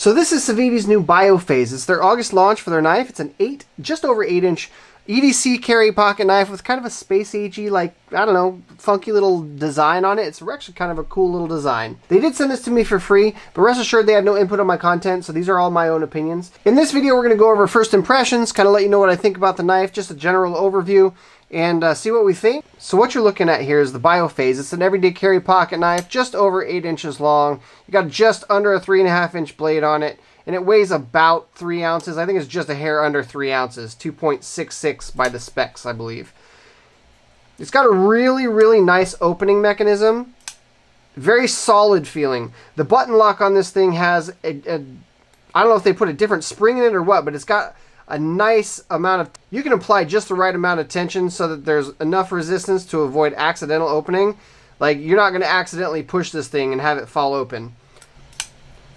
So this is Civivi's new Biophase. It's their August launch for their knife. It's an just over 8-inch EDC carry pocket knife with kind of a space-agey, like, I don't know, funky little design on it. It's actually kind of a cool little design. They did send this to me for free, but rest assured they had no input on my content, so these are all my own opinions. In this video, we're going to go over first impressions, kind of let you know what I think about the knife, just a general overview, and see what we think. So what you're looking at here is the Biophase. It's an everyday carry pocket knife, just over 8 inches long. You got just under a 3.5-inch blade on it, and it weighs about 3 ounces. I think it's just a hair under 3 ounces, 2.66 by the specs, I believe. It's got a really, really nice opening mechanism. Very solid feeling. The button lock on this thing has I don't know if they put a different spring in it or what, but it's got a nice amount of, you can apply just the right amount of tension so that there's enough resistance to avoid accidental opening. Like, you're not going to accidentally push this thing and have it fall open.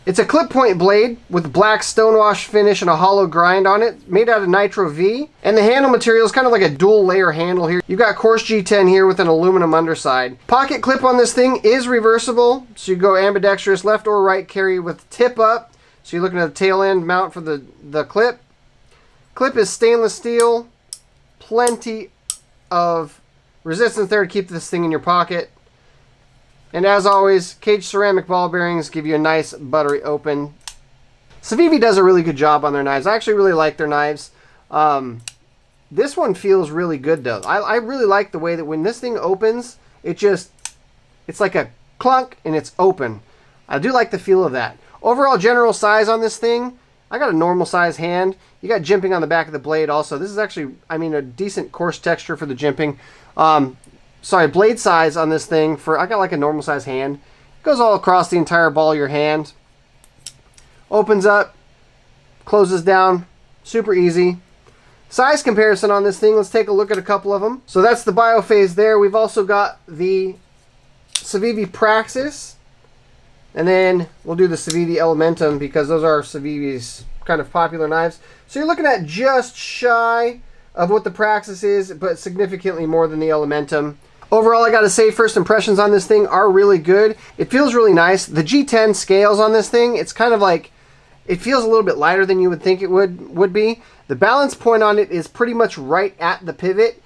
It's a clip point blade with black stonewash finish and a hollow grind on it, made out of Nitro-V. And the handle material is kind of like a dual layer handle here. You've got coarse G10 here with an aluminum underside. Pocket clip on this thing is reversible, so you go ambidextrous left or right carry with tip up. So you're looking at the tail end mount for the clip. Clip is stainless steel, plenty of resistance there to keep this thing in your pocket. And as always, caged ceramic ball bearings give you a nice buttery open. Civivi does a really good job on their knives. I actually really like their knives. This one feels really good though. I really like the way that when this thing opens, it's like a clunk and it's open. I do like the feel of that. Overall general size on this thing, I got a normal size hand. You got jimping on the back of the blade also. This is actually, I mean, a decent coarse texture for the jimping. Sorry, blade size on this thing, I got like a normal size hand. It goes all across the entire ball of your hand. Opens up, closes down, super easy. Size comparison on this thing, let's take a look at a couple of them. So that's the Biophase there. We've also got the Civivi Praxis. And then we'll do the Civivi Elementum because those are Civivi's kind of popular knives. So you're looking at just shy of what the Praxis is, but significantly more than the Elementum. Overall, I gotta say, first impressions on this thing are really good. It feels really nice. The G10 scales on this thing, it's kind of like, it feels a little bit lighter than you would think it would be. The balance point on it is pretty much right at the pivot.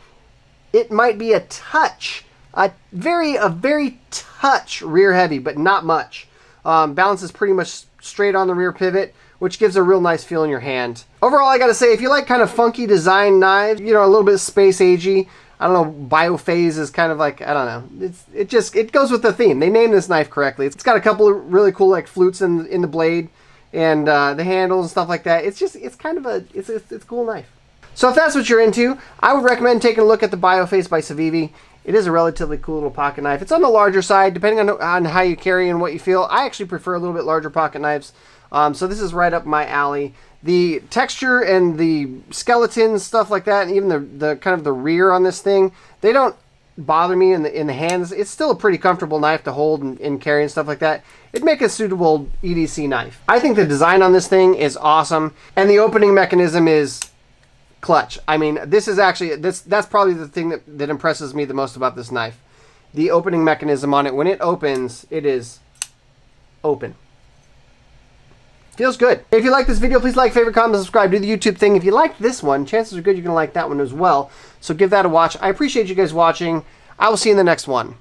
It might be a touch, a very touch rear heavy, but not much. Balance is pretty much straight on the rear pivot, which gives a real nice feel in your hand. Overall, I gotta say, if you like kind of funky design knives, you know, a little bit space agey, I don't know, Biophase is kind of like, I don't know, it goes with the theme. They named this knife correctly. It's got a couple of really cool like flutes in the blade and the handles and stuff like that. It's a cool knife. So if that's what you're into, I would recommend taking a look at the Biophase by Civivi. It is a relatively cool little pocket knife. It's on the larger side, depending on how you carry and what you feel. I actually prefer a little bit larger pocket knives. So this is right up my alley. The texture and the skeleton, stuff like that, and even the kind of the rear on this thing, they don't bother me in the hands. It's still a pretty comfortable knife to hold and carry and stuff like that. It'd make a suitable EDC knife. I think the design on this thing is awesome, and the opening mechanism is clutch. I mean, this is actually, that's probably the thing that impresses me the most about this knife. The opening mechanism on it, when it opens, it is open. Feels good. If you like this video, please like, favorite, comment, subscribe, do the YouTube thing. If you like this one, chances are good you're going to like that one as well. So give that a watch. I appreciate you guys watching. I will see you in the next one.